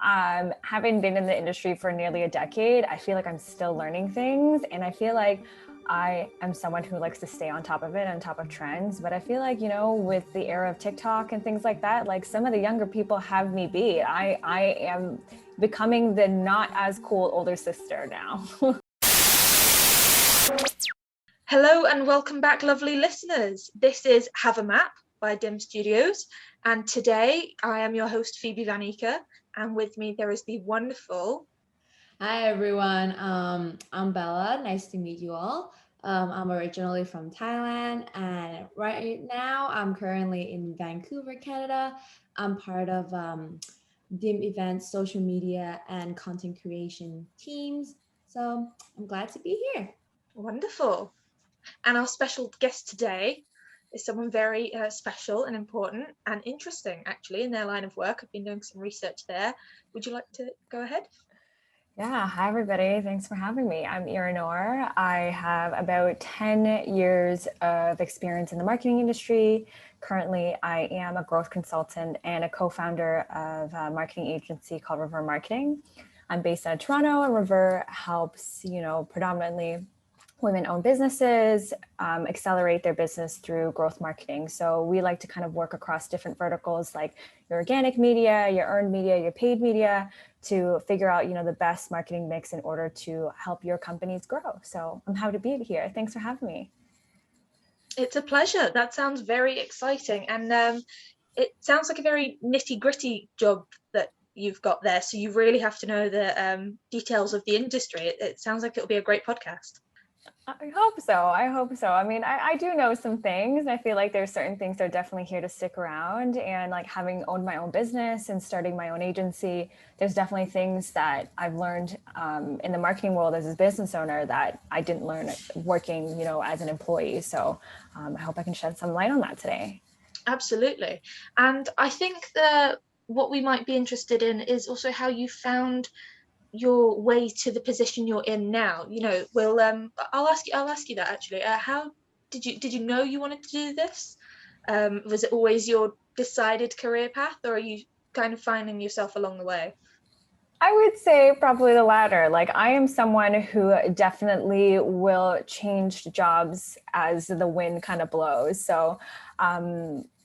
Having been in the industry for nearly a decade, I feel like I'm still learning things, and I feel like I am someone who likes to stay on top of it, on top of trends. But I feel like, with the era of TikTok and things like that, like some of the younger people have me beat. I am becoming the not as cool older sister now. Hello and welcome back, lovely listeners. This is Have a Map by Dim Studios, and today I am your host, Phoebe Vanika, and with me there is the wonderful... Hi everyone, I'm Bella. Nice to meet you all. I'm originally from Thailand, and right now I'm currently in Vancouver, Canada. I'm part of DIM events, social media, and content creation teams. So I'm glad to be here. Wonderful. And our special guest today is someone very special and important and interesting, actually, in their line of work. I've been doing some research there. Would you like to go ahead? Yeah, hi everybody. Thanks for having me. I'm Irah Nor. I have about 10 years of experience in the marketing industry. Currently, I am a growth consultant and a co-founder of a marketing agency called Rêveur Marketing. I'm based out of Toronto, and Rêveur helps, predominantly women-owned businesses accelerate their business through growth marketing. So we like to kind of work across different verticals like your organic media, your earned media, your paid media, to figure out, the best marketing mix in order to help your companies grow. So I'm happy to be here. Thanks for having me. It's a pleasure. That sounds very exciting. And it sounds like a very nitty-gritty job that you've got there. So you really have to know the details of the industry. It sounds like it'll be a great podcast. I hope so. I mean, I do know some things. I feel like there's certain things that are definitely here to stick around. And like having owned my own business and starting my own agency, there's definitely things that I've learned in the marketing world as a business owner that I didn't learn working, as an employee. So I hope I can shed some light on that today. Absolutely. And I think that what we might be interested in is also how you found your way to the position you're in now. I'll ask you that actually. How did you know you wanted to do this? Was it always your decided career path, or are you kind of finding yourself along the way? I would say probably the latter. Like I am someone who definitely will change jobs as the wind kind of blows. So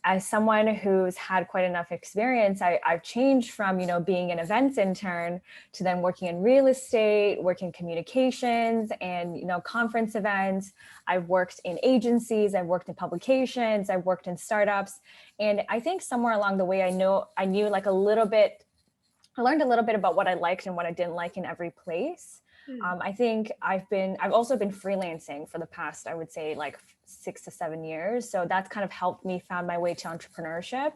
as someone who's had quite enough experience, I've changed from, being an events intern to then working in real estate, working communications and, conference events. I've worked in agencies, I've worked in publications, I've worked in startups. And I think somewhere along the way, I knew like I learned a little bit about what I liked and what I didn't like in every place. I think I've also been freelancing for the past, I would say like 6 to 7 years. So that's kind of helped me found my way to entrepreneurship.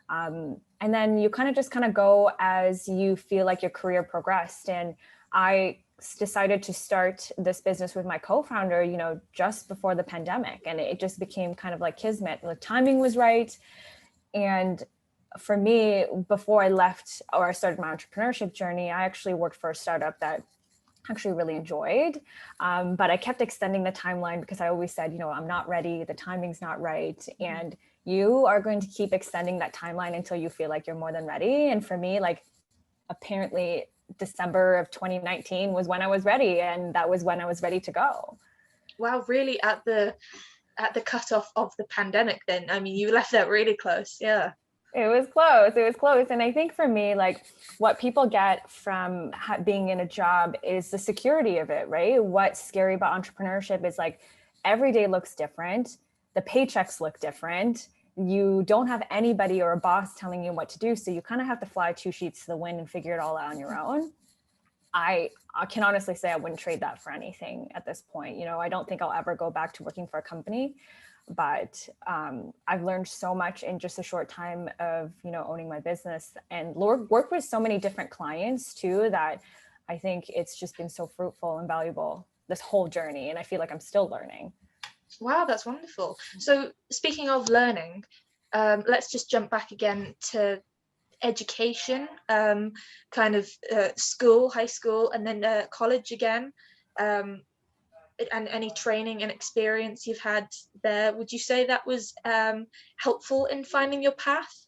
And then you kind of go as you feel like your career progressed. And I decided to start this business with my co-founder, just before the pandemic. And it just became kind of like kismet. The timing was right. And for me, before I left or I started my entrepreneurship journey, I actually worked for a startup that I actually really enjoyed. But I kept extending the timeline because I always said, I'm not ready, the timing's not right. And you are going to keep extending that timeline until you feel like you're more than ready. And for me, like apparently December of 2019 was when I was ready. And that was when I was ready to go. Wow, really at the cutoff of the pandemic then. I mean, you left that really close. Yeah. It was close. And I think for me, like what people get from being in a job is the security of it, right? What's scary about entrepreneurship is like every day looks different. The paychecks look different. You don't have anybody or a boss telling you what to do. So you kind of have to fly 2 sheets to the wind and figure it all out on your own. I can honestly say I wouldn't trade that for anything at this point. I don't think I'll ever go back to working for a company. But I've learned so much in just a short time of, owning my business and work with so many different clients too, that I think it's just been so fruitful and valuable this whole journey. And I feel like I'm still learning. Wow, that's wonderful. So speaking of learning, let's just jump back again to education, school, high school, and then college again. And any training and experience you've had there, would you say that was helpful in finding your path,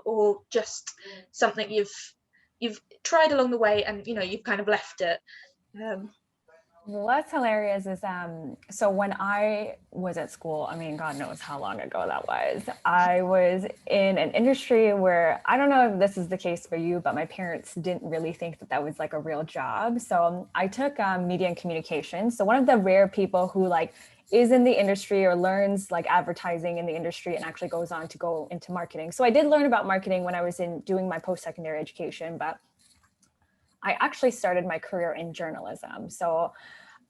or just something you've you've tried along the way, and you've kind of left it. What's hilarious is so when I was at school, I mean, God knows how long ago that was, I was in an industry where, I don't know if this is the case for you, but my parents didn't really think that that was like a real job. So I took media and communication. So one of the rare people who like is in the industry or learns like advertising in the industry and actually goes on to go into marketing. So I did learn about marketing when I was doing my post-secondary education, but I actually started my career in journalism. So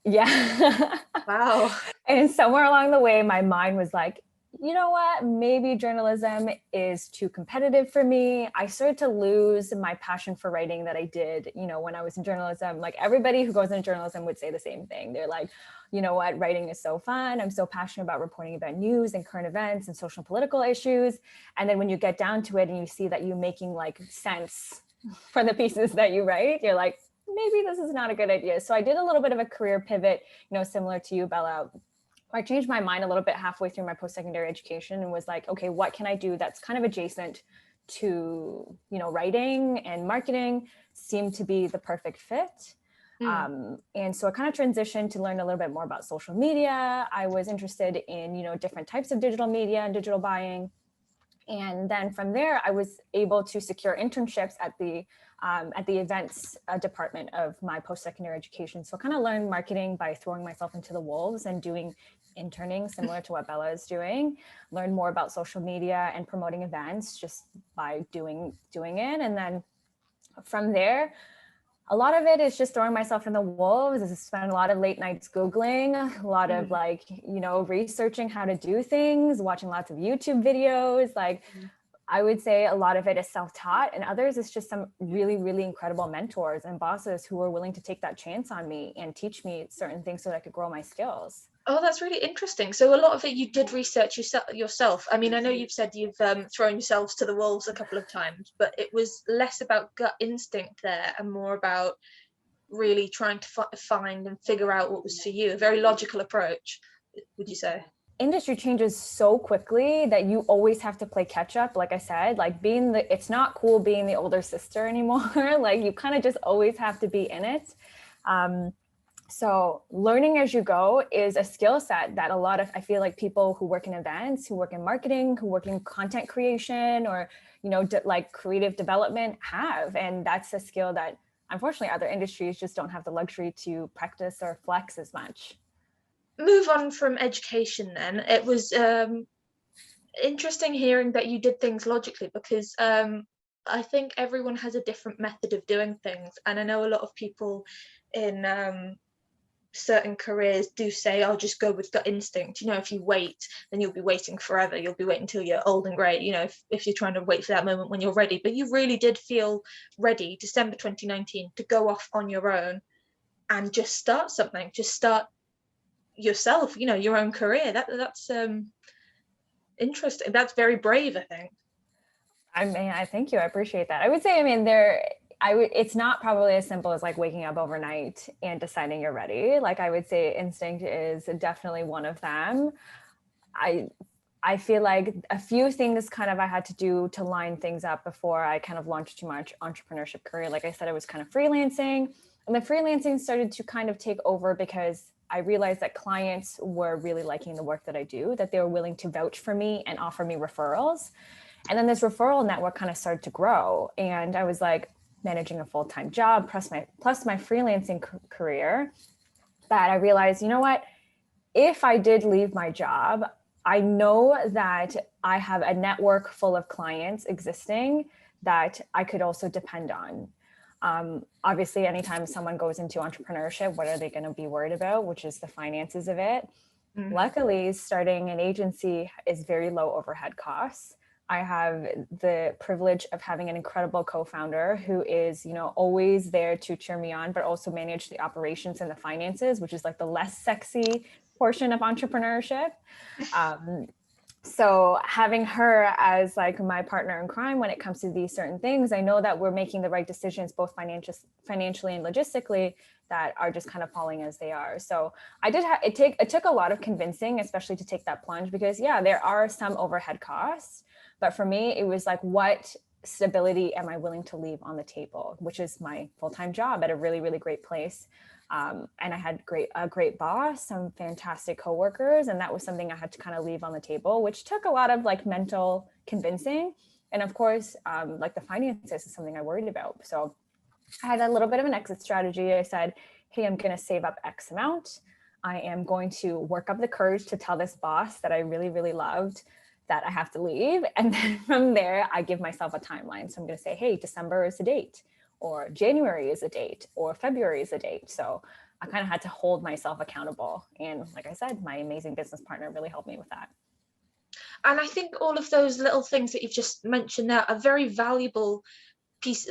yeah. Wow. And somewhere along the way, my mind was like, you know what, maybe journalism is too competitive for me. I started to lose my passion for writing that I did, when I was in journalism. Like everybody who goes into journalism would say the same thing. They're like, you know what, writing is so fun. I'm so passionate about reporting about news and current events and social and political issues. And then when you get down to it and you see that you're making like sense for the pieces that you write, you're like, maybe this is not a good idea. So I did a little bit of a career pivot, similar to you, Bella. I changed my mind a little bit halfway through my post-secondary education and was like, okay, what can I do that's kind of adjacent to, writing and marketing seemed to be the perfect fit. And so I kind of transitioned to learn a little bit more about social media. I was interested in, different types of digital media and digital buying. And then from there, I was able to secure internships at the events department of my post-secondary education. So I kind of learned marketing by throwing myself into the wolves and doing interning similar to what Bella is doing. Learn more about social media and promoting events just by doing it. And then from there, a lot of it is just throwing myself in the wolves. I spend a lot of late nights Googling, a lot of researching how to do things, watching lots of YouTube videos. Like I would say a lot of it is self-taught, and others is just some really, really incredible mentors and bosses who are willing to take that chance on me and teach me certain things so that I could grow my skills. Oh, that's really interesting. So a lot of it you did research yourself. I mean, I know you've said you've thrown yourselves to the wolves a couple of times, but it was less about gut instinct there and more about really trying to find and figure out what was for you. A very logical approach, would you say? Industry changes so quickly that you always have to play catch up. Like I said, like it's not cool being the older sister anymore. Like you kind of just always have to be in it. So learning as you go is a skill set that I feel like people who work in events, who work in marketing, who work in content creation or, like creative development have. And that's a skill that unfortunately other industries just don't have the luxury to practice or flex as much. Move on from education then. It was interesting hearing that you did things logically because I think everyone has a different method of doing things. And I know a lot of people in certain careers do say, I'll just go with gut instinct. If you wait, then you'll be waiting forever. You'll be waiting until you're old and grey, if you're trying to wait for that moment when you're ready. But you really did feel ready, December 2019, to go off on your own and just start something, just start yourself, your own career. That's interesting. That's very brave, I think. I mean, I thank you. I appreciate that. I would say, it's not probably as simple as like waking up overnight and deciding you're ready. Like I would say instinct is definitely one of them. I feel like a few things kind of I had to do to line things up before I kind of launched to my entrepreneurship career. Like I said, I was kind of freelancing, and the freelancing started to kind of take over because I realized that clients were really liking the work that I do, that they were willing to vouch for me and offer me referrals. And then this referral network kind of started to grow. And I was like managing a full-time job plus my freelancing career, that I realized, you know what, if I did leave my job, I know that I have a network full of clients existing that I could also depend on. Obviously, anytime someone goes into entrepreneurship, what are they going to be worried about, which is the finances of it. Mm-hmm. Luckily, starting an agency is very low overhead costs. I have the privilege of having an incredible co-founder who is, always there to cheer me on, but also manage the operations and the finances, which is like the less sexy portion of entrepreneurship. So having her as like my partner in crime when it comes to these certain things, I know that we're making the right decisions, both financially and logistically, that are just kind of falling as they are. So it took a lot of convincing, especially to take that plunge, because there are some overhead costs. But for me, it was like, what stability am I willing to leave on the table, which is my full-time job at a really, really great place. And I had a great boss, some fantastic coworkers, and that was something I had to kind of leave on the table, which took a lot of like mental convincing. And of course, like the finances is something I worried about. So I had a little bit of an exit strategy. I said, hey, I'm going to save up X amount. I am going to work up the courage to tell this boss that I really, really loved that I have to leave. And then from there, I give myself a timeline. So I'm going to say, hey, December is a date, or January is a date, or February is a date. So I kind of had to hold myself accountable. And like I said, my amazing business partner really helped me with that. And I think all of those little things that you've just mentioned there are very valuable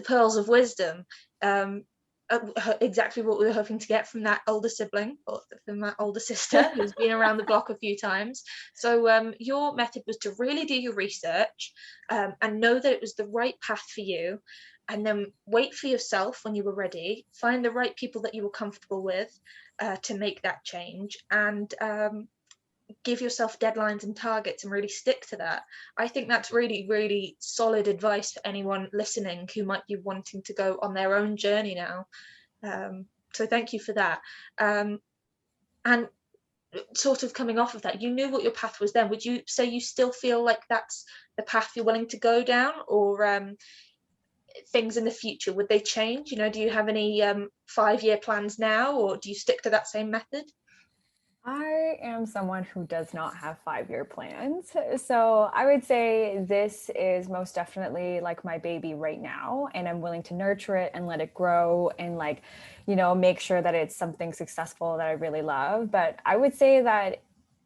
pearls of wisdom. Exactly what we were hoping to get from that older sibling, or from that older sister who's been around the block a few times. So your method was to really do your research, and know that it was the right path for you, and then wait for yourself when you were ready, find the right people that you were comfortable with to make that change, and give yourself deadlines and targets and really stick to that. I think that's really, really solid advice for anyone listening who might be wanting to go on their own journey now. So thank you for that. And sort of coming off of that, you knew what your path was then. Would you say you still feel like that's the path you're willing to go down, or things in the future, would they change? Do you have any 5-year plans now, or do you stick to that same method? I am someone who does not have 5-year plans. So I would say this is most definitely like my baby right now. And I'm willing to nurture it and let it grow and like, make sure that it's something successful that I really love. But I would say that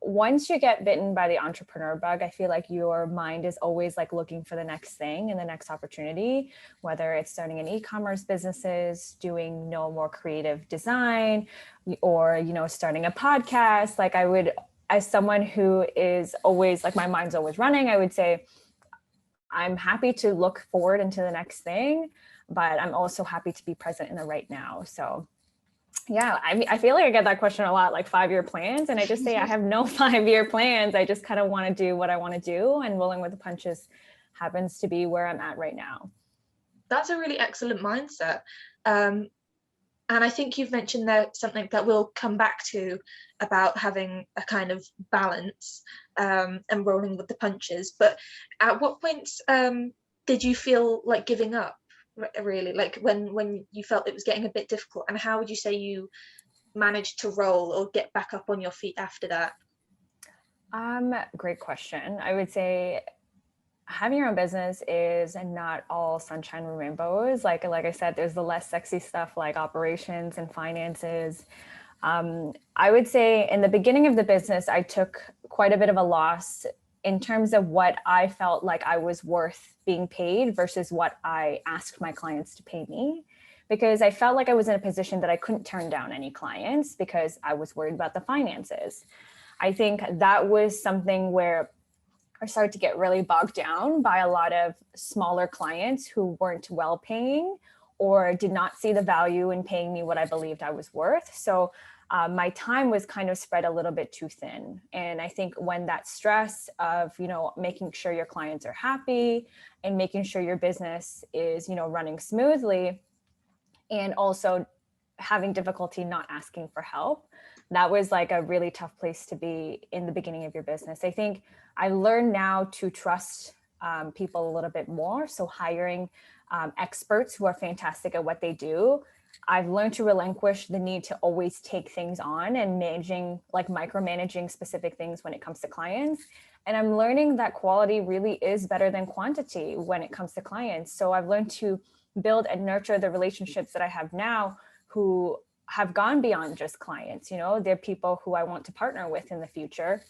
once you get bitten by the entrepreneur bug, I feel like your mind is always like looking for the next thing and the next opportunity, whether it's starting an e-commerce businesses, doing more creative design, or, starting a podcast. Like I would, as someone who is always like, my mind's always running, I would say I'm happy to look forward into the next thing, but I'm also happy to be present in the right now. So yeah, I feel like I get that question a lot, like 5-year plans. And I just say I have no 5-year plans. I just kind of want to do what I want to do, and rolling with the punches happens to be where I'm at right now. That's a really excellent mindset. And I think you've mentioned there something that we'll come back to about having a kind of balance and rolling with the punches. But at what points did you feel like giving up? Really, like when you felt it was getting a bit difficult, and how would you say you managed to roll or get back up on your feet after that? Great question. I would say having your own business is not all sunshine and rainbows. Like I said, there's the less sexy stuff like operations and finances. I would say in the beginning of the business, I took quite a bit of a loss in terms of what I felt like I was worth being paid versus what I asked my clients to pay me, because I felt like I was in a position that I couldn't turn down any clients because I was worried about the finances. I think that was something where I started to get really bogged down by a lot of smaller clients who weren't well paying or did not see the value in paying me what I believed I was worth. So my time was kind of spread a little bit too thin. And I think when that stress of, making sure your clients are happy and making sure your business is, running smoothly, and also having difficulty not asking for help, that was like a really tough place to be in the beginning of your business. I think I learned now to trust people a little bit more. So hiring experts who are fantastic at what they do. I've learned to relinquish the need to always take things on and micromanaging specific things when it comes to clients. And I'm learning that quality really is better than quantity when it comes to clients. So I've learned to build and nurture the relationships that I have now who have gone beyond just clients. They're people who I want to partner with in the future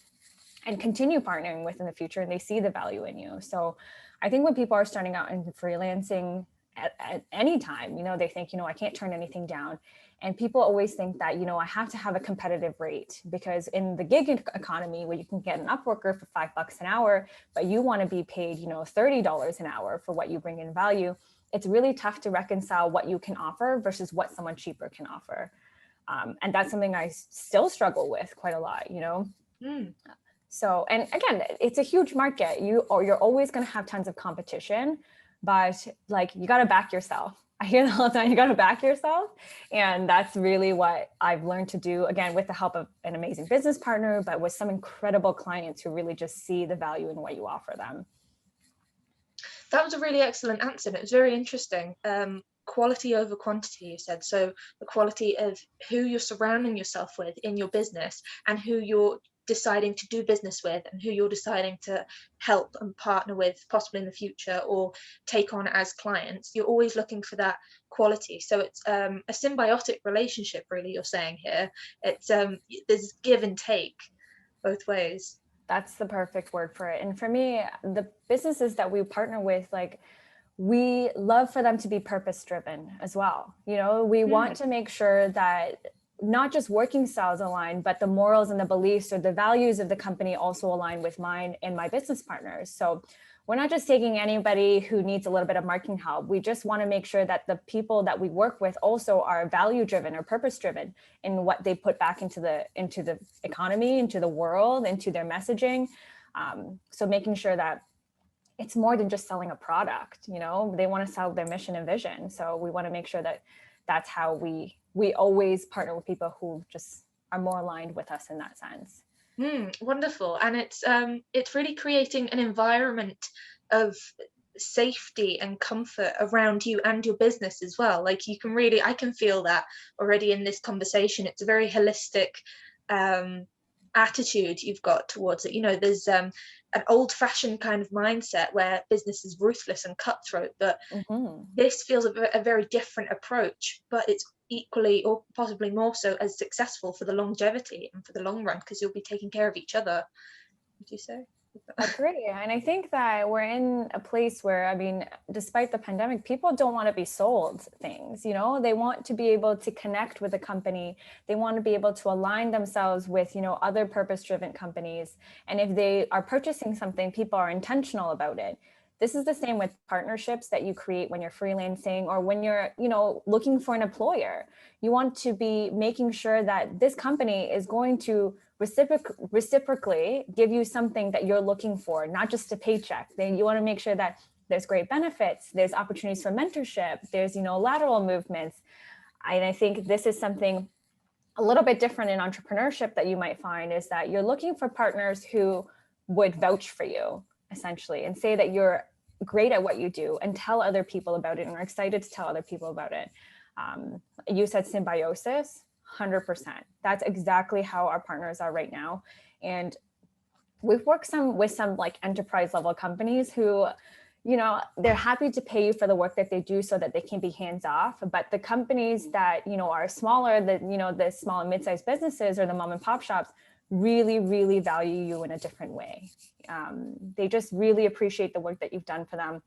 and continue partnering with in the future, and they see the value in you. So I think when people are starting out in freelancing at any time, they think, I can't turn anything down. And people always think that, I have to have a competitive rate, because in the gig economy where you can get an Upworker for $5 an hour, but you want to be paid, $30 an hour for what you bring in value, it's really tough to reconcile what you can offer versus what someone cheaper can offer. And that's something I still struggle with quite a lot, So, and again, it's a huge market. You're always going to have tons of competition, but like, you got to back yourself. I hear that all the time, you got to back yourself. And that's really what I've learned to do, again, with the help of an amazing business partner, but with some incredible clients who really just see the value in what you offer them. That was a really excellent answer. And it was very interesting. Quality over quantity, you said. So the quality of who you're surrounding yourself with in your business, and who you're deciding to do business with, and who you're deciding to help and partner with possibly in the future, or take on as clients. You're always looking for that quality. So it's a symbiotic relationship, really, you're saying here. It's there's give and take both ways. That's the perfect word for it. And for me, the businesses that we partner with, like, we love for them to be purpose driven as well. You know, we want to make sure that not just working styles align, but the morals and the beliefs or the values of the company also align with mine and my business partners. So we're not just taking anybody who needs a little bit of marketing help. We just want to make sure that the people that we work with also are value driven or purpose driven in what they put back into the economy, into the world, into their messaging. So making sure that it's more than just selling a product. You know, they want to sell their mission and vision. So we want to make sure that that's how we always partner with people who just are more aligned with us in that sense. Wonderful. And it's really creating an environment of safety and comfort around you and your business as well. Like, you can really, I can feel that already in this conversation. It's a very holistic attitude you've got towards it. You know, there's an old-fashioned kind of mindset where business is ruthless and cutthroat, but this feels a very different approach, but it's equally, or possibly more so, as successful for the longevity and for the long run, because you'll be taking care of each other. Would you say? Agree. And I think that we're in a place where, I mean, despite the pandemic, people don't want to be sold things. You know, they want to be able to connect with a company. They want to be able to align themselves with, you know, other purpose-driven companies. And if they are purchasing something, people are intentional about it. This is the same with partnerships that you create when you're freelancing, or when you're, you know, looking for an employer. You want to be making sure that this company is going to reciprocally give you something that you're looking for, not just a paycheck. Then you want to make sure that there's great benefits, there's opportunities for mentorship, there's, you know, lateral movements. And I think this is something a little bit different in entrepreneurship that you might find, is that you're looking for partners who would vouch for you, essentially, and say that you're great at what you do, and tell other people about it, and are excited to tell other people about it. You said symbiosis. 100%. That's exactly how our partners are right now. And we've worked with some like enterprise level companies who, you know, they're happy to pay you for the work that they do so that they can be hands off. But the companies that, you know, are smaller, the small and mid-sized businesses or the mom and pop shops really, really value you in a different way. They just really appreciate the work that you've done for them.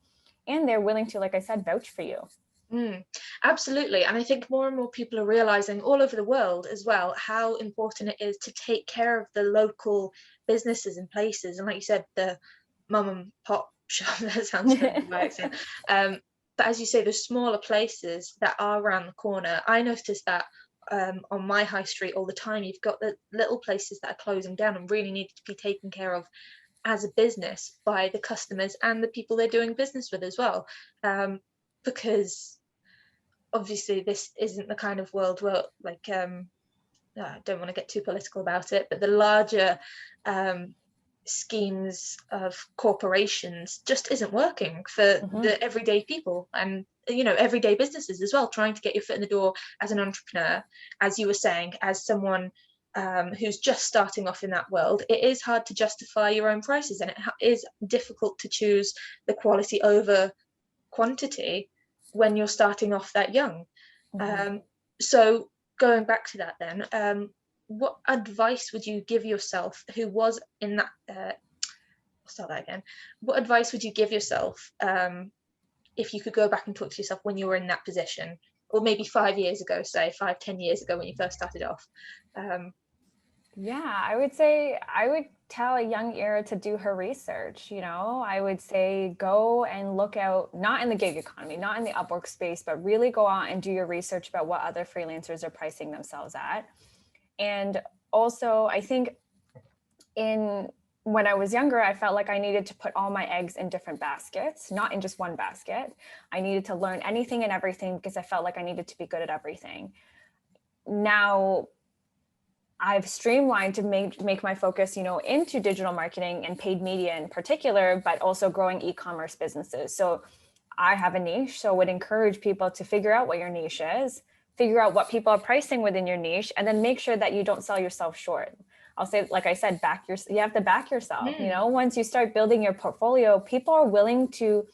And they're willing to, like I said, vouch for you. Absolutely. And I think more and more people are realizing all over the world as well how important it is to take care of the local businesses and places. And like you said, the mum and pop shop, that sounds funny by accent. But as you say, the smaller places that are around the corner, I noticed that on my high street all the time. You've got the little places that are closing down and really need to be taken care of as a business by the customers and the people they're doing business with as well. Because obviously this isn't the kind of world where, like, I don't want to get too political about it, but the larger schemes of corporations just isn't working for the everyday people, and, you know, everyday businesses as well, trying to get your foot in the door as an entrepreneur, as you were saying, as someone who's just starting off in that world. It is hard to justify your own prices, and it is difficult to choose the quality over quantity when you're starting off that young. So going back to that then, what advice would you give yourself who was in that I'll start that again. What advice would you give yourself if you could go back and talk to yourself when you were in that position, or maybe 5 years ago, say 5-10 years ago, when you first started off? Yeah, I would say I would tell a young Irah to do her research. You know, I would say go and look out, not in the gig economy, not in the Upwork space, but really go out and do your research about what other freelancers are pricing themselves at. And also, I think in when I was younger, I felt like I needed to put all my eggs in different baskets, not in just one basket. I needed to learn anything and everything because I felt like I needed to be good at everything. Now I've streamlined to make my focus, into digital marketing and paid media in particular, but also growing e-commerce businesses. So I have a niche, so I would encourage people to figure out what your niche is, figure out what people are pricing within your niche, and then make sure that you don't sell yourself short. I'll say, like I said, you have to back yourself. Once you start building your portfolio, people are willing to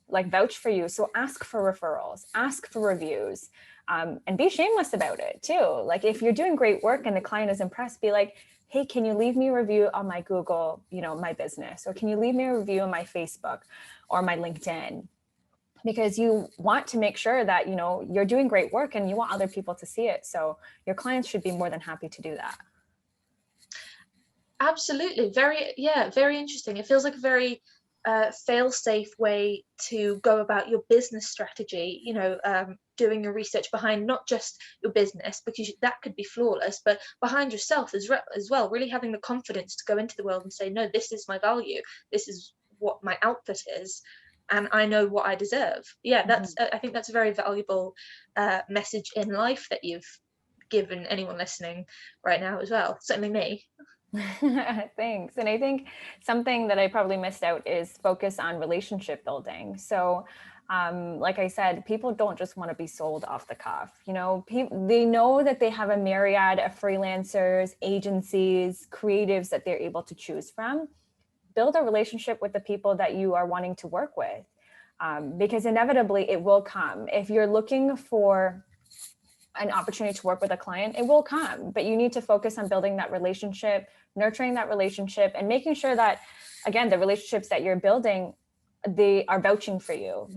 vouch for you. So ask for referrals, ask for reviews, and be shameless about it too. Like if you're doing great work and the client is impressed, be like, hey, can you leave me a review on my Google, my business, or can you leave me a review on my Facebook or my LinkedIn? Because you want to make sure that, you're doing great work and you want other people to see it. So your clients should be more than happy to do that. Absolutely. Very interesting. It feels like a very fail-safe way to go about your business strategy, doing your research behind not just your business, because that could be flawless, but behind yourself as well, really having the confidence to go into the world and say, no, this is my value. This is what my output is. And I know what I deserve. Yeah, I think that's a very valuable message in life that you've given anyone listening right now as well. Certainly me. Thanks. And I think something that I probably missed out is focus on relationship building. So like I said, people don't just want to be sold off the cuff. They know that they have a myriad of freelancers, agencies, creatives that they're able to choose from. Build a relationship with the people that you are wanting to work with, because inevitably it will come. If you're looking for an opportunity to work with a client, it will come, but you need to focus on building that relationship, nurturing that relationship, and making sure that, again, the relationships that you're building, they are vouching for you.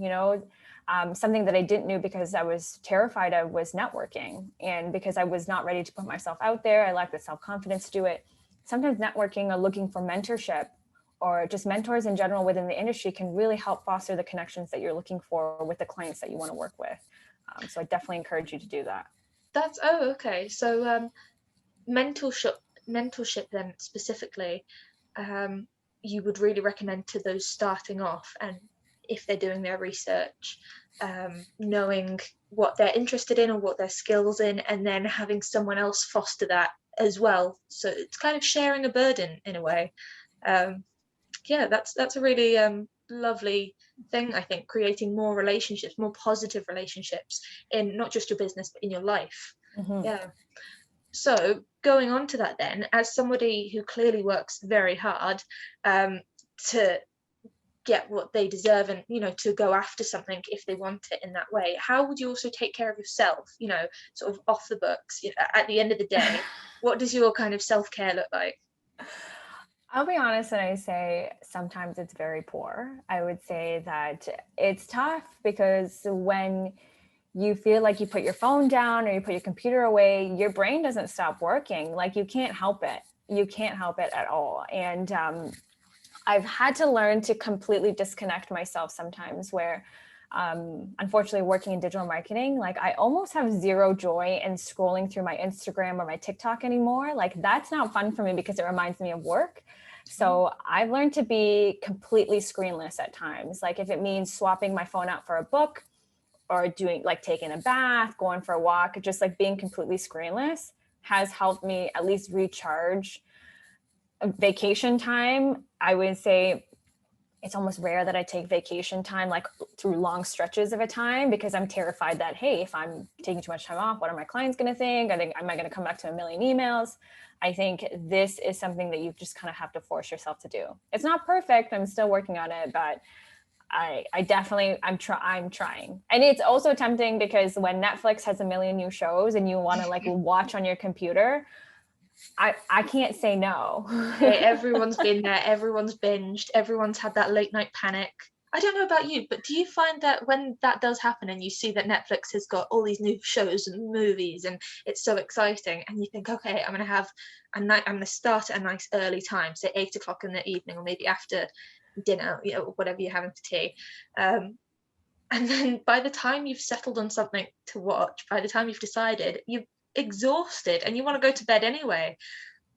Something that I didn't know because I was terrified of was networking. And because I was not ready to put myself out there, I lacked the self-confidence to do it. Sometimes networking or looking for mentorship or just mentors in general within the industry can really help foster the connections that you're looking for with the clients that you want to work with. So I definitely encourage you to do that. Okay. So mentorship then specifically, you would really recommend to those starting off, and if they're doing their research, knowing what they're interested in or what their skills in, and then having someone else foster that as well. So it's kind of sharing a burden in a way. That's a really lovely thing, I think, creating more relationships, more positive relationships in not just your business, but in your life. Yeah. So going on to that then, as somebody who clearly works very hard to get what they deserve and, to go after something if they want it in that way, how would you also take care of yourself, sort of off the books? At the end of the day, what does your kind of self-care look like? I'll be honest and I say sometimes it's very poor. I would say that it's tough because when you feel like you put your phone down or you put your computer away, your brain doesn't stop working. Like you can't help it. You can't help it at all. And I've had to learn to completely disconnect myself sometimes where unfortunately working in digital marketing, like I almost have zero joy in scrolling through my Instagram or my TikTok anymore. Like that's not fun for me because it reminds me of work. So I've learned to be completely screenless at times. Like if it means swapping my phone out for a book or doing taking a bath, going for a walk, just being completely screenless has helped me at least recharge. Vacation time, I would say it's almost rare that I take vacation time through long stretches of a time because I'm terrified that, hey, if I'm taking too much time off, what are my clients going to think? Am I going to come back to a million emails? I think this is something that you just kind of have to force yourself to do. It's not perfect. I'm still working on it, but I'm trying. And it's also tempting because when Netflix has a million new shows and you want to watch on your computer, I can't say no. Hey, everyone's been there. Everyone's binged. Everyone's had that late night panic. I don't know about you, but do you find that when that does happen and you see that Netflix has got all these new shows and movies and it's so exciting and you think, okay, I'm going to start at a nice early time, say 8 o'clock in the evening or maybe after dinner, whatever you're having for tea. And then by the time you've settled on something to watch, by the time you've decided, you're exhausted and you want to go to bed anyway.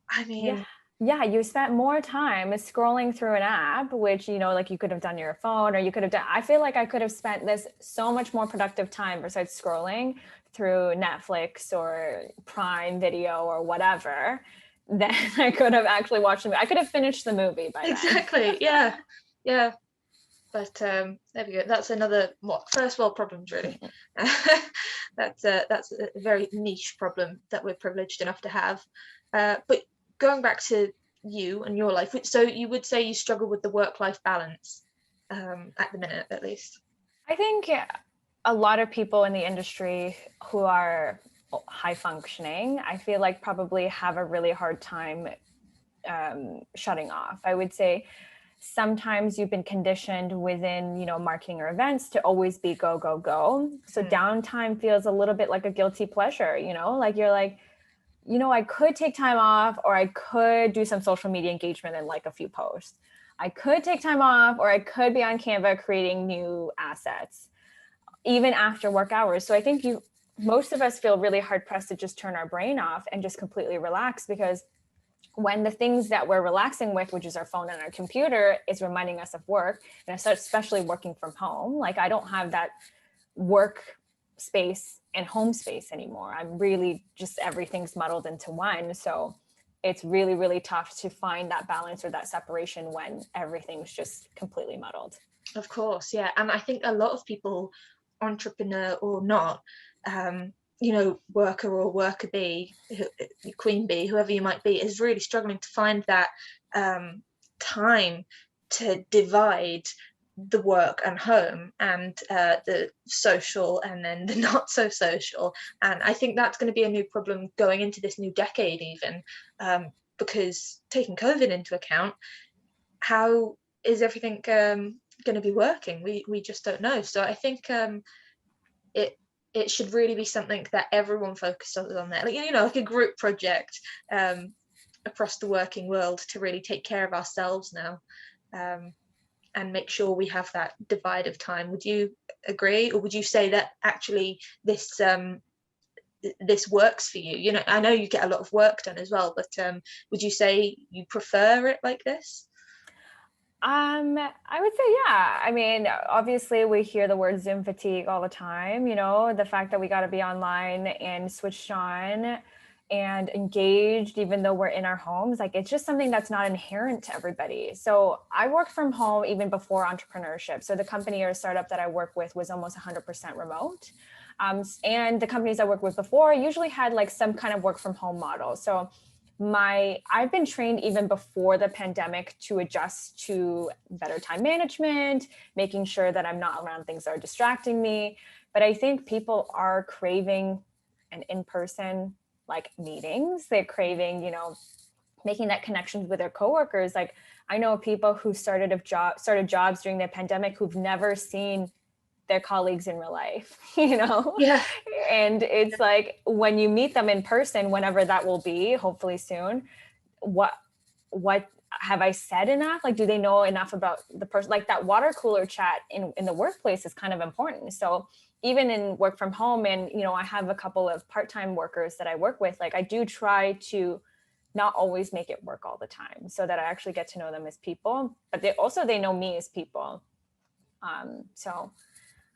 I mean, yeah, you spent more time scrolling through an app, which, you know, like you could have done your phone, or you could have done, I feel like I could have spent this so much more productive time besides scrolling through Netflix or Prime Video or whatever, than I could have actually watched the movie. I could have finished the movie by then. Exactly. Yeah. Yeah. But there we go. That's another first world problems, really. That's a very niche problem that we're privileged enough to have. But going back to you and your life, so you would say you struggle with the work-life balance at the minute, at least. I think a lot of people in the industry who are high functioning, I feel like probably have a really hard time shutting off. I would say sometimes you've been conditioned within, you know, marketing or events to always be go, go, go. So downtime feels a little bit like a guilty pleasure, you know, like you're like, you know, I could take time off, or I could do some social media engagement and like a few posts. I could take time off, or I could be on Canva creating new assets, even after work hours. So I think most of us feel really hard pressed to just turn our brain off and just completely relax, because when the things that we're relaxing with, which is our phone and our computer, is reminding us of work, and especially working from home, like I don't have that work space and home space anymore. I'm really just, everything's muddled into one. So it's really, really tough to find that balance or that separation when everything's just completely muddled. Of course, yeah. And I think a lot of people, entrepreneur or not, you know, worker or worker bee, queen bee, whoever you might be, is really struggling to find that time to divide the work and home, and the social and then the not so social. And I think that's going to be a new problem going into this new decade even, because taking COVID into account, how is everything going to be working? We just don't know. So I think it should really be something that everyone focuses on there, like, you know, like a group project across the working world to really take care of ourselves now, and make sure we have that divide of time. Would you agree, or would you say that actually this works for you? You know, I know you get a lot of work done as well, but would you say you prefer it like this? I would say, yeah. I mean, obviously we hear the word Zoom fatigue all the time, you know, the fact that we got to be online and switched on and engaged, even though we're in our homes, like it's just something that's not inherent to everybody. So I worked from home even before entrepreneurship. So the company or startup that I work with was almost 100% remote. And the companies I worked with before usually had like some kind of work from home model. So I've been trained even before the pandemic to adjust to better time management, making sure that I'm not around things that are distracting me. But I think people are craving an in-person like meetings. They're craving, you know, making that connection with their coworkers. Like I know people who started jobs during the pandemic who've never seen their colleagues in real life, you know? Yeah. And it's like when you meet them in person, whenever that will be, hopefully soon, what have I said enough? Like, do they know enough about the person? Like that water cooler chat in the workplace is kind of important. So even in work from home, and, you know, I have a couple of part-time workers that I work with, like I do try to not always make it work all the time so that I actually get to know them as people, but they know me as people. So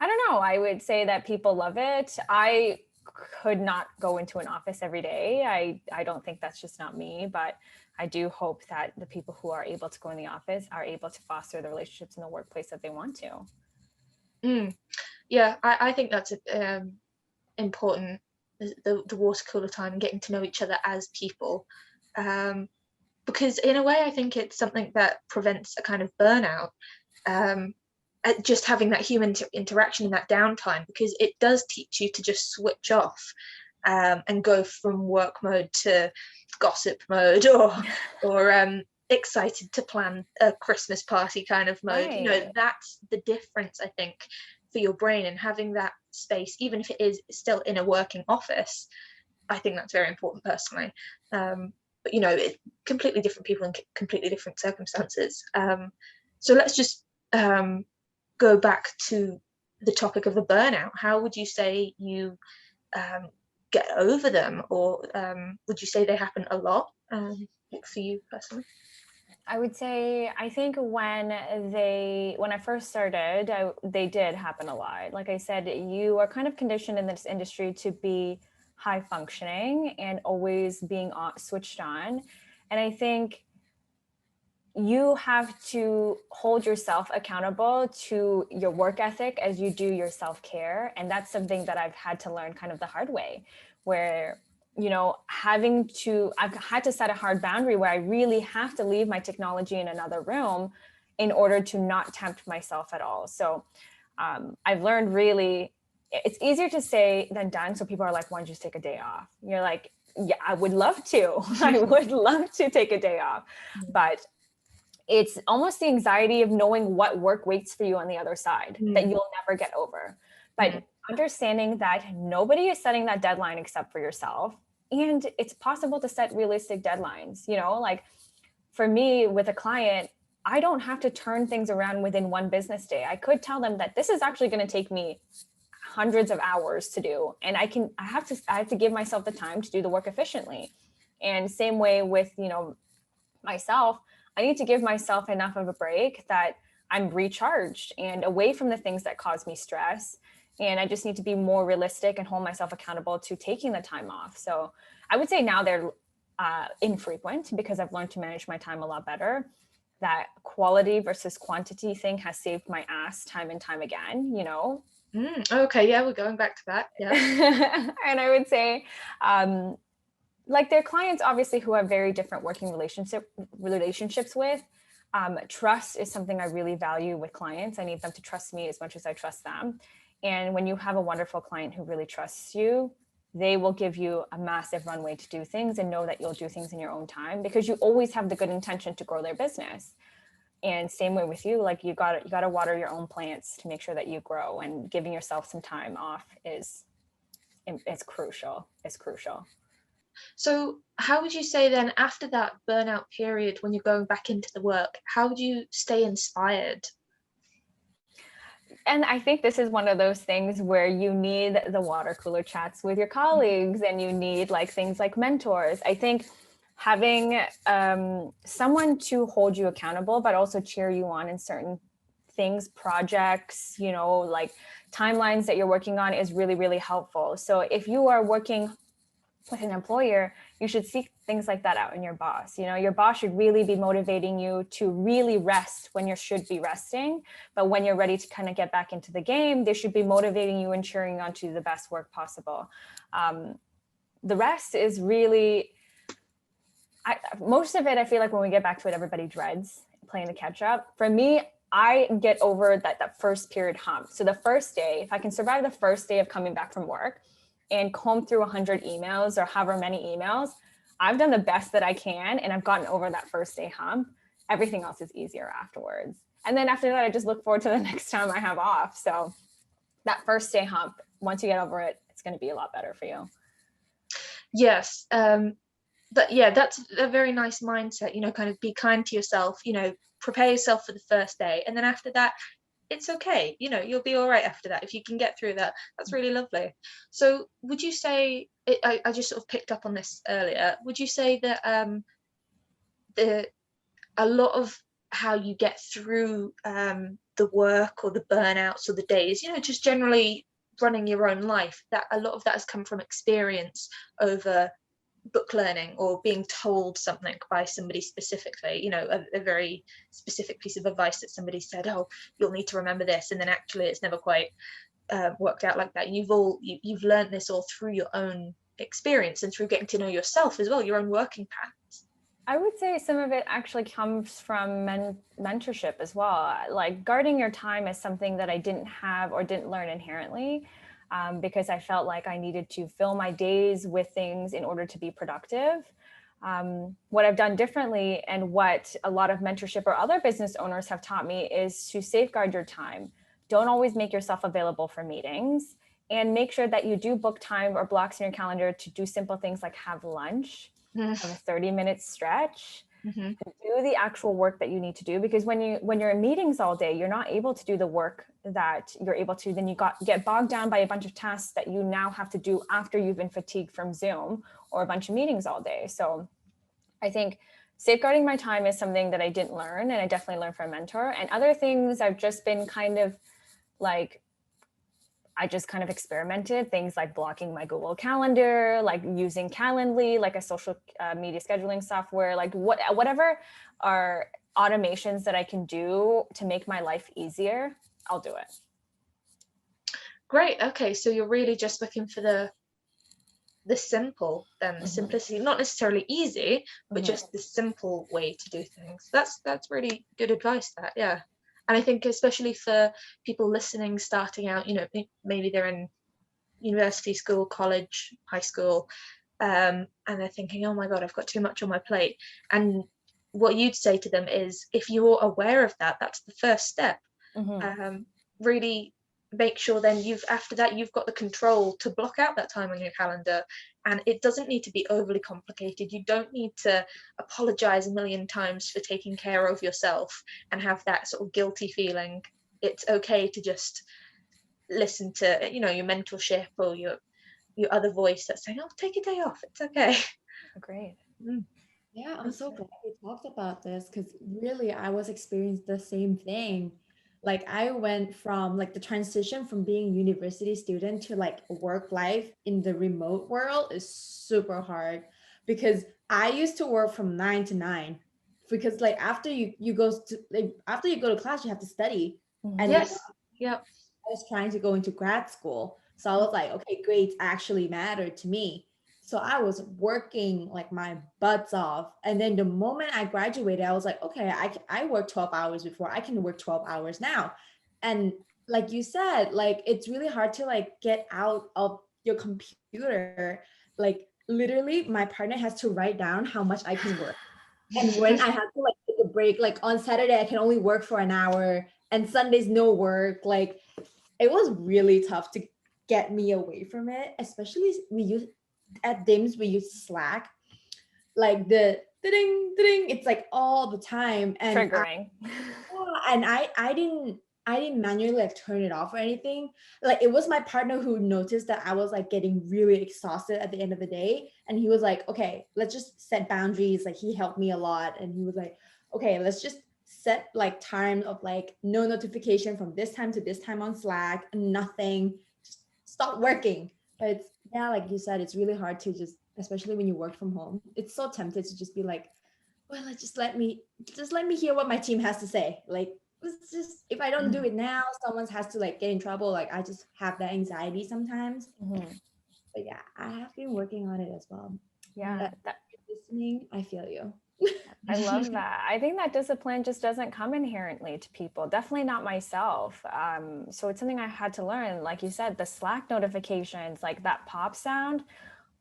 I don't know. I would say that people love it. I could not go into an office every day. I don't think that's just not me, but I do hope that the people who are able to go in the office are able to foster the relationships in the workplace that they want to. Yeah, I think that's important, the water cooler time and getting to know each other as people. Because in a way, I think it's something that prevents a kind of burnout. Just having that human interaction in that downtime, because it does teach you to just switch off, and go from work mode to gossip mode, or excited to plan a Christmas party kind of mode. Right. You know, that's the difference, I think, for your brain, and having that space, even if it is still in a working office. I think that's very important personally. But you know, completely different people in completely different circumstances. So let's just go back to the topic of the burnout. How would you say you get over them, or would you say they happen a lot? for you personally? I would say, I think when I first started, they did happen a lot. Like I said, you are kind of conditioned in this industry to be high functioning and always being switched on. And I think you have to hold yourself accountable to your work ethic as you do your self-care. And that's something that I've had to learn kind of the hard way, where, I've had to set a hard boundary where I really have to leave my technology in another room in order to not tempt myself at all. So I've learned, really, it's easier to say than done. So people are like, why don't you just take a day off? You're like, yeah, I would love to. I would love to take a day off. But it's almost the anxiety of knowing what work waits for you on the other side that you'll never get over. But understanding that nobody is setting that deadline except for yourself. And it's possible to set realistic deadlines. Like for me with a client, I don't have to turn things around within one business day. I could tell them that this is actually going to take me hundreds of hours to do. And I have to give myself the time to do the work efficiently. And same way with, myself, I need to give myself enough of a break that I'm recharged and away from the things that cause me stress. And I just need to be more realistic and hold myself accountable to taking the time off. So I would say now they're infrequent because I've learned to manage my time a lot better. That quality versus quantity thing has saved my ass time and time again, Okay, yeah, we're going back to that. Yeah. And I would say, like their clients, obviously, who have very different working relationships with, trust is something I really value with clients. I need them to trust me as much as I trust them. And when you have a wonderful client who really trusts you, they will give you a massive runway to do things and know that you'll do things in your own time because you always have the good intention to grow their business. And same way with you, like you gotta water your own plants to make sure that you grow, and giving yourself some time off is crucial. It's crucial. So how would you say then, after that burnout period, when you're going back into the work, how would you stay inspired? And I think this is one of those things where you need the water cooler chats with your colleagues, and you need like things like mentors. I think having someone to hold you accountable, but also cheer you on in certain things, projects, like timelines that you're working on is really, really helpful. So if you are working with an employer, you should seek things like that out in your boss. Your boss should really be motivating you to really rest when you should be resting. But when you're ready to kind of get back into the game, they should be motivating you and cheering you on to do the best work possible. The rest is really, most of it, I feel like when we get back to it, everybody dreads playing the catch up. For me, I get over that first period hump. So the first day, if I can survive the first day of coming back from work and comb through 100 emails or however many emails, I've done the best that I can, and I've gotten over that first day hump. Everything else is easier afterwards. And then after that, I just look forward to the next time I have off. So that first day hump, once you get over it, it's going to be a lot better for you. Yes. But yeah, that's a very nice mindset, kind of be kind to yourself, prepare yourself for the first day. And then after that, it's okay. You'll be all right after that. If you can get through that, that's really lovely. So would you say, I just sort of picked up on this earlier, would you say that a lot of how you get through the work or the burnouts or the days, just generally running your own life, that a lot of that has come from experience over book learning or being told something by somebody specifically, a very specific piece of advice that somebody said, oh, you'll need to remember this, and then actually it's never quite worked out like that. You've learned this all through your own experience and through getting to know yourself as well, your own working patterns. I would say some of it actually comes from mentorship as well. Like guarding your time is something that I didn't have or didn't learn inherently. Because I felt like I needed to fill my days with things in order to be productive. What I've done differently, and what a lot of mentorship or other business owners have taught me, is to safeguard your time. Don't always make yourself available for meetings, and make sure that you do book time or blocks in your calendar to do simple things like have lunch, have a 30-minute stretch, do the actual work that you need to do. Because when you're in meetings all day, you're not able to do the work that you're able to. Then you get bogged down by a bunch of tasks that you now have to do after you've been fatigued from Zoom or a bunch of meetings all day. So I think safeguarding my time is something that I didn't learn, and I definitely learned from a mentor. And other things I've just been kind of like, I just kind of experimented things like blocking my Google Calendar, like using Calendly, like a social media scheduling software, like whatever are automations that I can do to make my life easier, I'll do it. Great. Okay, so you're really just looking for the simple, then the simplicity, not necessarily easy, but just the simple way to do things. That's really good advice, that, yeah. And I think especially for people listening, starting out, you know, maybe they're in university, school, college, high school, and they're thinking, oh my God, I've got too much on my plate. And what you'd say to them is, if you're aware of that, that's the first step. Really make sure then after that you've got the control to block out that time on your calendar, and it doesn't need to be overly complicated. You don't need to apologize a million times for taking care of yourself and have that sort of guilty feeling. It's okay to just listen to, you know, your mentorship or your other voice that's saying, oh, take a day off, it's okay. Agreed. Yeah, I'm so glad we talked about this, because really I was experiencing the same thing. Like I went from like the transition from being a university student to like work life in the remote world is super hard, because I used to work from 9 to 9, because like after you go to like after you go to class you have to study. And Yes. Yeah. I was trying to go into grad school, so I was like, okay, grades actually mattered to me. So I was working like my butts off. And then the moment I graduated, I was like, okay, I worked 12 hours before, I can work 12 hours now. And like you said, like it's really hard to like get out of your computer. Like literally my partner has to write down how much I can work. And when I have to like take a break, like on Saturday, I can only work for an hour, and Sundays, no work. Like it was really tough to get me away from it, especially at DIMS, we use Slack, like the ding ding, it's like all the time. And Triggering. I didn't manually like turn it off or anything. Like it was my partner who noticed that I was like getting really exhausted at the end of the day, and he was like, okay, let's just set boundaries. Like he helped me a lot, and he was like, okay, let's just set like time of like no notification from this time to this time on Slack, nothing, just stop working. But it's, yeah, like you said, it's really hard to just, especially when you work from home, it's so tempted to just be like, well, just let me hear what my team has to say. Like it's just, if I don't do it now, someone has to like get in trouble. Like I just have that anxiety sometimes. But yeah, I have been working on it as well. Yeah, Listening, I feel you. I love that. I think that discipline just doesn't come inherently to people. Definitely not myself. So it's something I had to learn. Like you said, the Slack notifications, like that pop sound.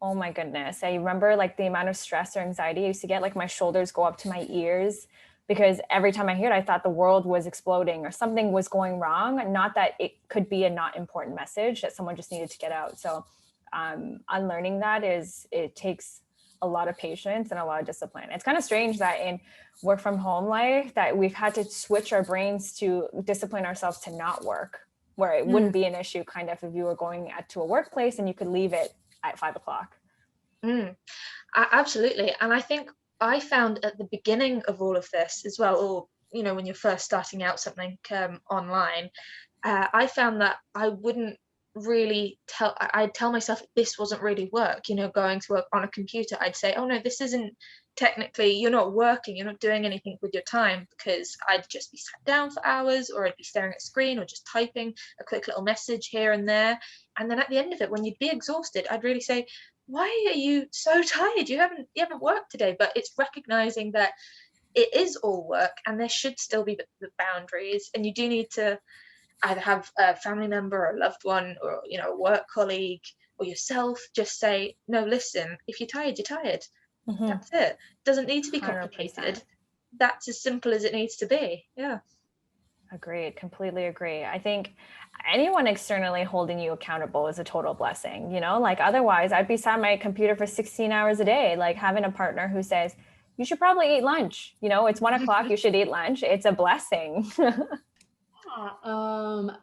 Oh my goodness. I remember like the amount of stress or anxiety I used to get, like my shoulders go up to my ears, because every time I hear it, I thought the world was exploding or something was going wrong. Not that it could be a not important message that someone just needed to get out. So unlearning that it takes a lot of patience and a lot of discipline. It's kind of strange that in work from home life that we've had to switch our brains to discipline ourselves to not work, where it wouldn't be an issue kind of if you were going to a workplace and you could leave it at 5 o'clock. Absolutely. And I think I found at the beginning of all of this as well, or, you know, when you're first starting out something online, I found that I wouldn't really I'd tell myself this wasn't really work, you know, going to work on a computer. I'd say, oh no, this isn't technically, you're not working, you're not doing anything with your time, because I'd just be sat down for hours, or I'd be staring at a screen, or just typing a quick little message here and there. And then at the end of it, when you'd be exhausted, I'd really say, why are you so tired? You haven't worked today. But it's recognizing that it is all work, and there should still be the boundaries, and you do need to either have a family member or a loved one, or, you know, a work colleague, or yourself just say, no, listen, if you're tired, you're tired. That's it. Doesn't need to be complicated. 100%. That's as simple as it needs to be. Yeah. Agreed. Completely agree. I think anyone externally holding you accountable is a total blessing, you know, like otherwise I'd be sat on my computer for 16 hours a day. Like having a partner who says, you should probably eat lunch, you know, it's 1 o'clock, you should eat lunch. It's a blessing.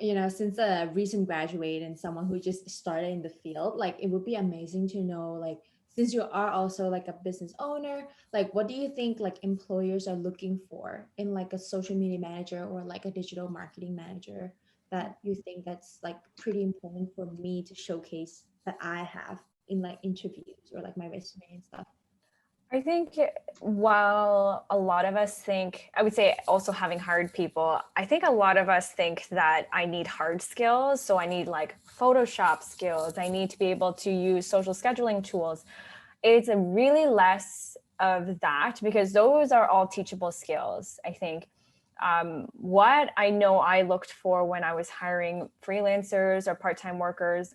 You know, since a recent graduate and someone who just started in the field, like it would be amazing to know like since you are also like a business owner, like what do you think like employers are looking for in like a social media manager or like a digital marketing manager that you think that's like pretty important for me to showcase that I have in like interviews or like my resume and stuff? I think while a lot of us think, I would say also having hired people, I think a lot of us think that I need hard skills. So I need like Photoshop skills. I need to be able to use social scheduling tools. It's a really less of that because those are all teachable skills, I think. What I know I looked for when I was hiring freelancers or part-time workers,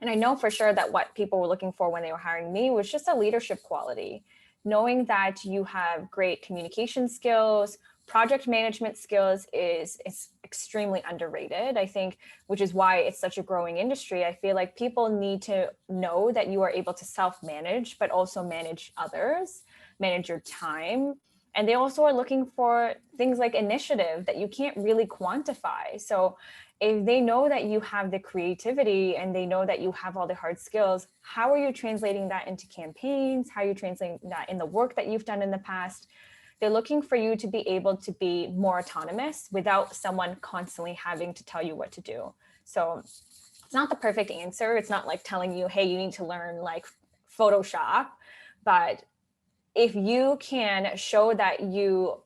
and I know for sure that what people were looking for when they were hiring me was just a leadership quality, knowing that you have great communication skills. Project management skills is extremely underrated, I think, which is why it's such a growing industry. I feel like people need to know that you are able to self-manage, but also manage others, manage your time. And they also are looking for things like initiative that you can't really quantify. So if they know that you have the creativity and they know that you have all the hard skills, how are you translating that into campaigns? How are you translating that in the work that you've done in the past? They're looking for you to be able to be more autonomous without someone constantly having to tell you what to do. So it's not the perfect answer. It's not like telling you, hey, you need to learn like Photoshop. But if you can show that you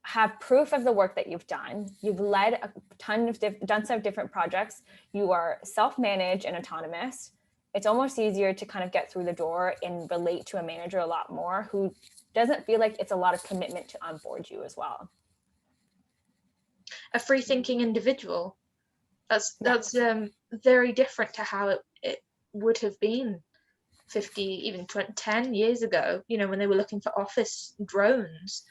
have proof of the work that you've done, you've led a ton of dozens of different projects, you are self-managed and autonomous, it's almost easier to kind of get through the door and relate to a manager a lot more who doesn't feel like it's a lot of commitment to onboard you as well. A free thinking individual. That's very different to how it would have been 50, even 20, 10 years ago, you know, when they were looking for office drones.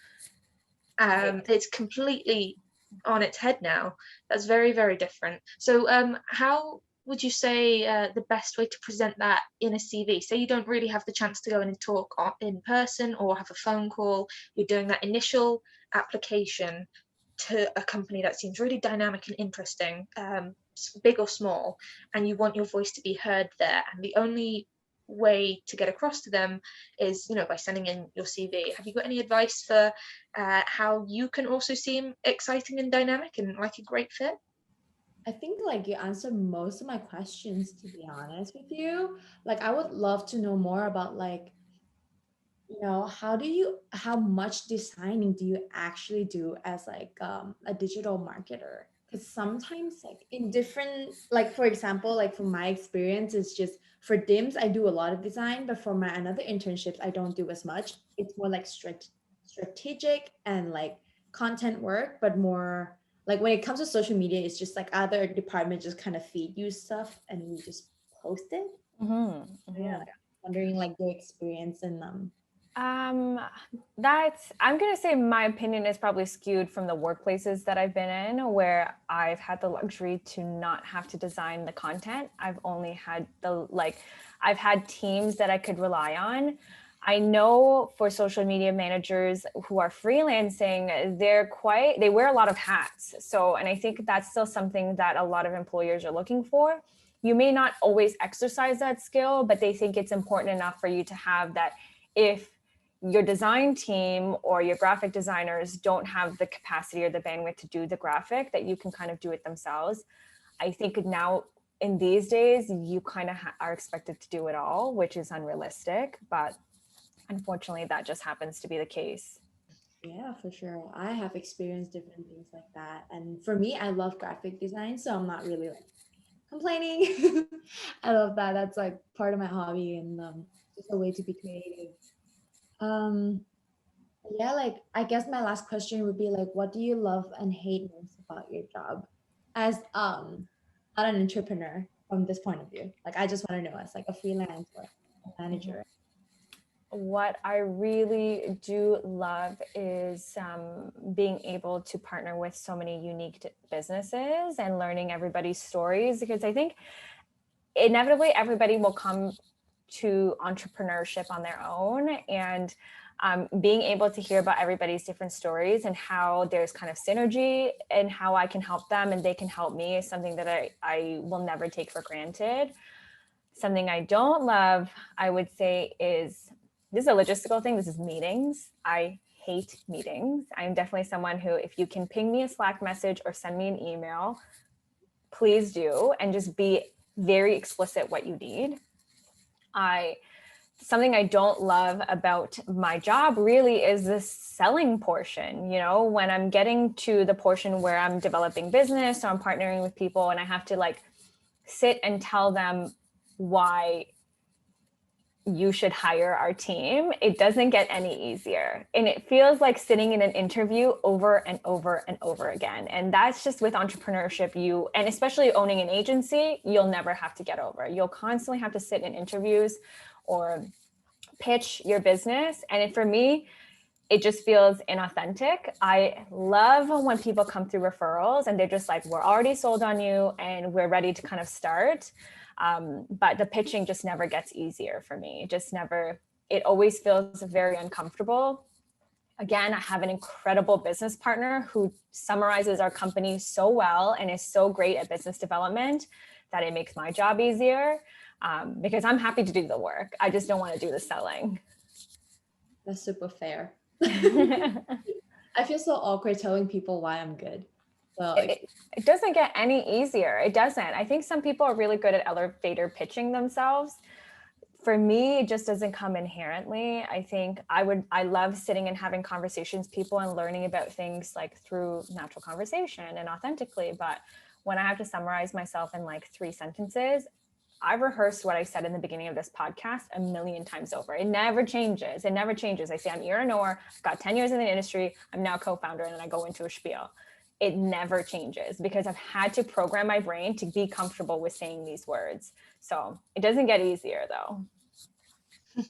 It's completely on its head now. That's very, very different. So how would you say the best way to present that in a CV? Say you don't really have the chance to go in and talk in person or have a phone call, you're doing that initial application to a company that seems really dynamic and interesting, big or small, and you want your voice to be heard there. And the only way to get across to them is, you know, by sending in your CV. Have you got any advice for how you can also seem exciting and dynamic and like a great fit? I think like you answered most of my questions, to be honest with you. Like I would love to know more about like, you know, how much designing do you actually do as like a digital marketer? Because sometimes like in different, like for example, like from my experience, it's just for DIMS, I do a lot of design, but for my another internships, I don't do as much. It's more like strategic and like content work, but more like when it comes to social media, it's just like other departments just kind of feed you stuff and you just post it. Yeah, like, I'm wondering like your experience in I'm going to say my opinion is probably skewed from the workplaces that I've been in, where I've had the luxury to not have to design the content. I've only had I've had teams that I could rely on. I know for social media managers who are freelancing, they wear a lot of hats. So, and I think that's still something that a lot of employers are looking for. You may not always exercise that skill, but they think it's important enough for you to have that. If your design team or your graphic designers don't have the capacity or the bandwidth to do the graphic, that you can kind of do it themselves. I think now in these days, you kind of are expected to do it all, which is unrealistic, but unfortunately that just happens to be the case. Yeah, for sure. I have experienced different things like that. And for me, I love graphic design, so I'm not really like complaining. I love that. That's like part of my hobby and just a way to be creative. Um, yeah, like I guess my last question would be like, what do you love and hate most about your job as not an entrepreneur from this point of view? Like I just want to know as like a freelance or a manager. What I really do love is being able to partner with so many unique businesses and learning everybody's stories, because I think inevitably everybody will come to entrepreneurship on their own, and being able to hear about everybody's different stories and how there's kind of synergy and how I can help them and they can help me is something that I will never take for granted. Something I don't love, I would say, is this is a logistical thing. This is meetings. I hate meetings. I'm definitely someone who, if you can ping me a Slack message or send me an email, please do, and just be very explicit what you need. Something I don't love about my job really is the selling portion. You know, when I'm getting to the portion where I'm developing business or I'm partnering with people and I have to like sit and tell them why you should hire our team, it doesn't get any easier. And it feels like sitting in an interview over and over and over again. And that's just with entrepreneurship, and especially owning an agency, you'll never have to get over. You'll constantly have to sit in interviews or pitch your business. And for me, it just feels inauthentic. I love when people come through referrals and they're just like, we're already sold on you and we're ready to kind of start. But the pitching just never gets easier for me. It always feels very uncomfortable. Again, I have an incredible business partner who summarizes our company so well and is so great at business development that it makes my job easier, because I'm happy to do the work. I just don't want to do the selling. That's super fair. I feel so awkward telling people why I'm good. So it doesn't get any easier. It doesn't. I think some people are really good at elevator pitching themselves. For me, it just doesn't come inherently. I think I love sitting and having conversations with people and learning about things like through natural conversation and authentically. But when I have to summarize myself in like 3 sentences, I've rehearsed what I said in the beginning of this podcast a million times over. It never changes. It never changes. I say, I'm Irah Nor, I've got 10 years in the industry. I'm now co-founder, and then I go into a spiel. It never changes because I've had to program my brain to be comfortable with saying these words. So it doesn't get easier though.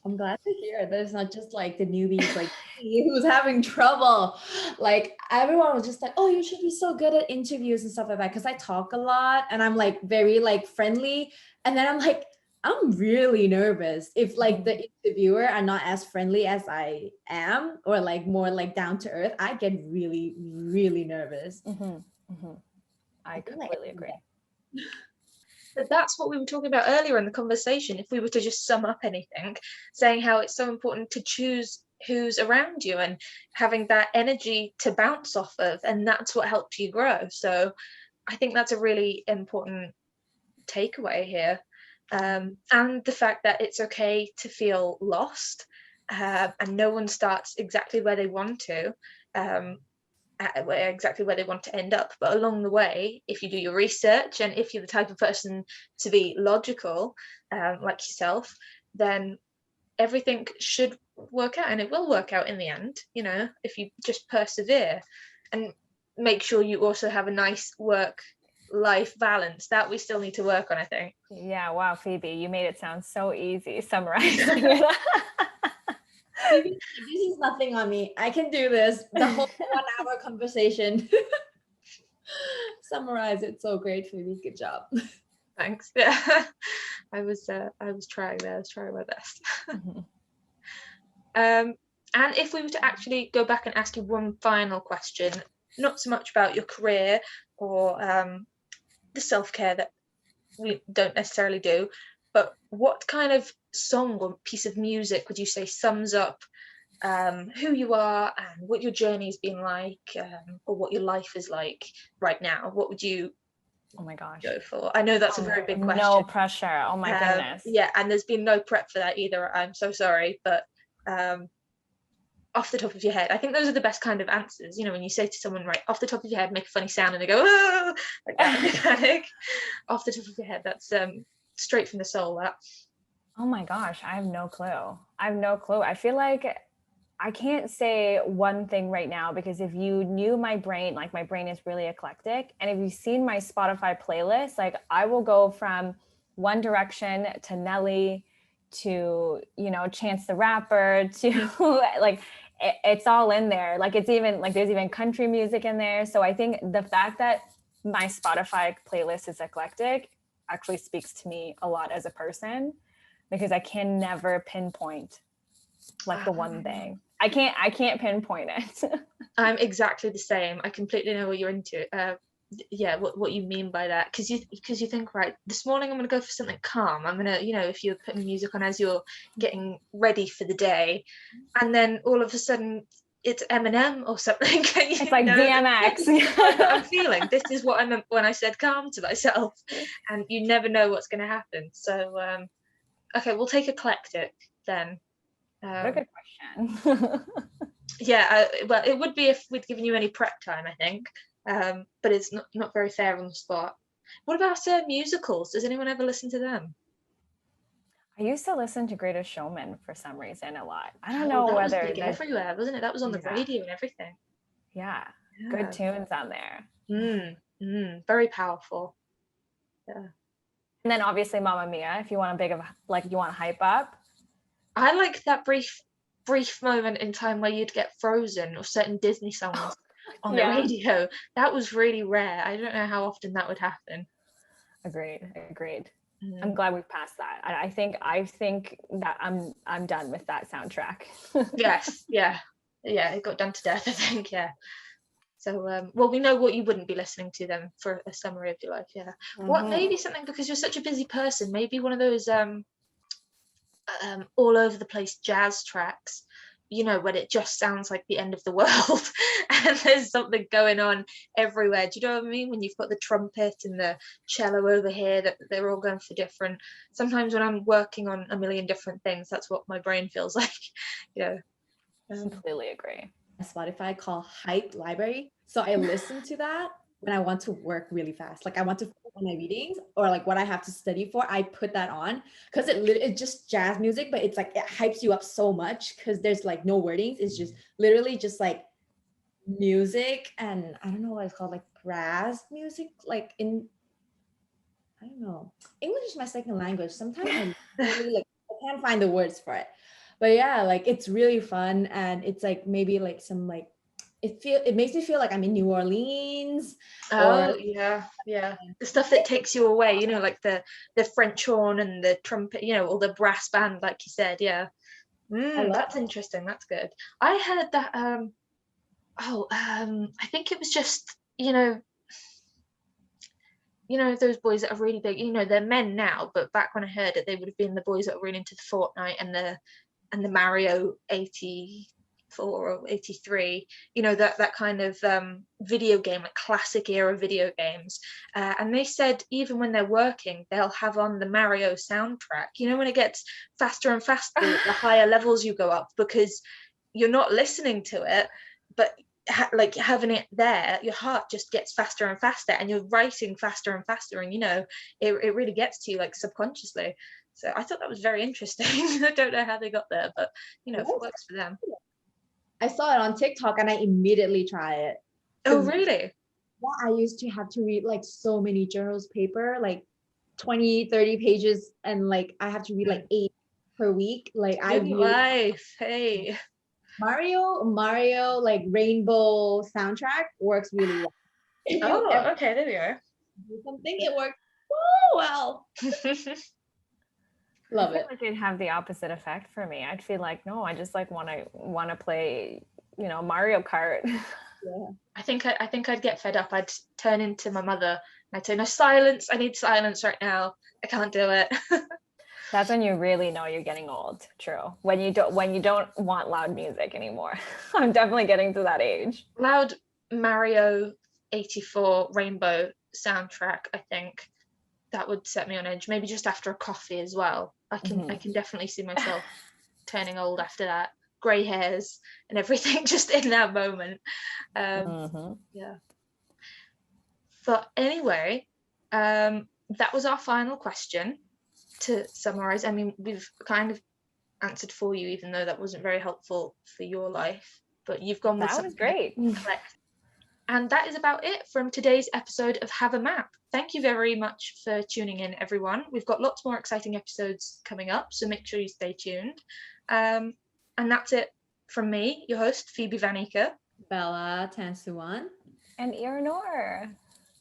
I'm glad to hear that it's not just like the newbies like me who's having trouble. Like everyone was just like, oh, you should be so good at interviews and stuff like that. Cause I talk a lot and I'm like very like friendly. And then I'm like, I'm really nervous if like the interviewer are not as friendly as I am, or like more like down to earth. I get really, really nervous. I completely agree. But that's what we were talking about earlier in the conversation. If we were to just sum up anything, saying how it's so important to choose who's around you and having that energy to bounce off of, and that's what helps you grow. So I think that's a really important takeaway here. And the fact that it's okay to feel lost, and no one starts exactly where they want to, exactly where they want to end up. But along the way, if you do your research and if you're the type of person to be logical, like yourself, then everything should work out, and it will work out in the end, you know, if you just persevere and make sure you also have a nice work-life balance. That we still need to work on, I think. Yeah, wow, Phoebe, you made it sound so easy summarizing it. This is nothing on me. I can do this. The whole 1 hour conversation. Summarize it so great, Phoebe. Good job. Thanks. Yeah, I was trying there. I was trying my best. And if we were to actually go back and ask you one final question, not so much about your career or the self-care that we don't necessarily do, but what kind of song or piece of music would you say sums up who you are and what your journey's been like, or what your life is like right now? What would you Oh my gosh. go for? I know that's a very big question. No pressure. Oh my goodness. Yeah, and there's been no prep for that either. I'm so sorry, but off the top of your head, I think those are the best kind of answers. You know, when you say to someone, right, off the top of your head, make a funny sound, and they go, oh, like that. Off the top of your head, that's straight from the soul. That. Oh my gosh, I have no clue. I feel like I can't say one thing right now, because if you knew my brain, like my brain is really eclectic. And if you've seen my Spotify playlist, like I will go from One Direction to Nelly to, you know, Chance the Rapper to like, it's all in there. Like it's even like there's even country music in there. So I think the fact that my Spotify playlist is eclectic actually speaks to me a lot as a person, because I can never pinpoint like the one thing. I can't pinpoint it. I'm exactly the same. I completely know what you're what you mean by that, because you think, right, this morning I'm going to go for something calm, I'm going to, if you're putting music on as you're getting ready for the day, and then all of a sudden it's Eminem or something. It's like DMX. This is the vibe that I'm feeling. This is what I meant when I said calm to myself. And you never know what's going to happen. So okay, we'll take eclectic then. What a good question. Well, it would be if we'd given you any prep time, I think. But it's not very fair on the spot. What about musicals? Does anyone ever listen to them? I used to listen to Greatest Showman for some reason a lot. I don't know that whether was big everywhere, wasn't it? That was on the radio and everything. Yeah, good tunes on there. Very powerful. Yeah. And then obviously Mamma Mia, if you want you want to hype up. I like that brief moment in time where you'd get Frozen or certain Disney songs on the radio. That was really rare. I don't know how often that would happen. Agreed. I'm glad we've passed that. I think that I'm done with that soundtrack. Yes, yeah, it got done to death, I think. Yeah. So well, we know what you wouldn't be listening to then for a summary of your life. Yeah. What, maybe something, because you're such a busy person, maybe one of those all over the place jazz tracks, when it just sounds like the end of the world and there's something going on everywhere. Do you know what I mean? When you've got the trumpet and the cello over here, that they're all going for different. Sometimes when I'm working on a million different things, that's what my brain feels like. Completely agree. Spotify called Hype Library. So I listen to that when I want to work really fast. Like I want to focus on my readings or like what I have to study for. I put that on because it's just jazz music, but it's like it hypes you up so much because there's like no wordings. It's just literally just like music, and I don't know what it's called, like brass music, like I don't know. English is my second language. Sometimes I really I can't find the words for it. But yeah, like it's really fun, and it's like maybe like some like it makes me feel like I'm in New Orleans. Yeah. The stuff that takes you away, like the French horn and the trumpet, or the brass band, like you said. Yeah. That's interesting. That's good. I heard that. I think it was just those boys that are really big. They're men now, but back when I heard it, they would have been the boys that were really into the Fortnite and the Mario 84 or 83, that kind of video game, like classic era video games. And they said even when they're working, they'll have on the Mario soundtrack. When it gets faster and faster, the higher levels you go up, because you're not listening to it, but like having it there, your heart just gets faster and faster, and you're writing faster and faster, and it really gets to you, like subconsciously. So I thought that was very interesting. I don't know how they got there, but if it works for them. I saw it on TikTok and I immediately tried it. Oh, really? Yeah, I used to have to read like so many journals paper, like 20, 30 pages, and like I have to read like 8 per week. Like Hey. Mario like Rainbow soundtrack works really well. Okay, there we are. Something it works so well. Love it. Like it'd have the opposite effect for me. I'd feel like, no, I just like want to play, Mario Kart. Yeah. I think I'd get fed up. I'd turn into my mother. I'd say, no, silence. I need silence right now. I can't do it. That's when you really know you're getting old. True. When you don't want loud music anymore. I'm definitely getting to that age. Loud Mario 84 Rainbow soundtrack, I think that would set me on edge. Maybe just after a coffee as well. I can definitely see myself turning old after that. Grey hairs and everything just in that moment. Yeah. But anyway, that was our final question. To summarize, I mean, we've kind of answered for you, even though that wasn't very helpful for your life, but you've gone with that was great. And that is about it from today's episode of Have a Map. Thank you very much for tuning in, everyone. We've got lots more exciting episodes coming up, so make sure you stay tuned. And that's it from me, your host, Phoebe Vanika, Bella Tansuwan, and Irah Nor.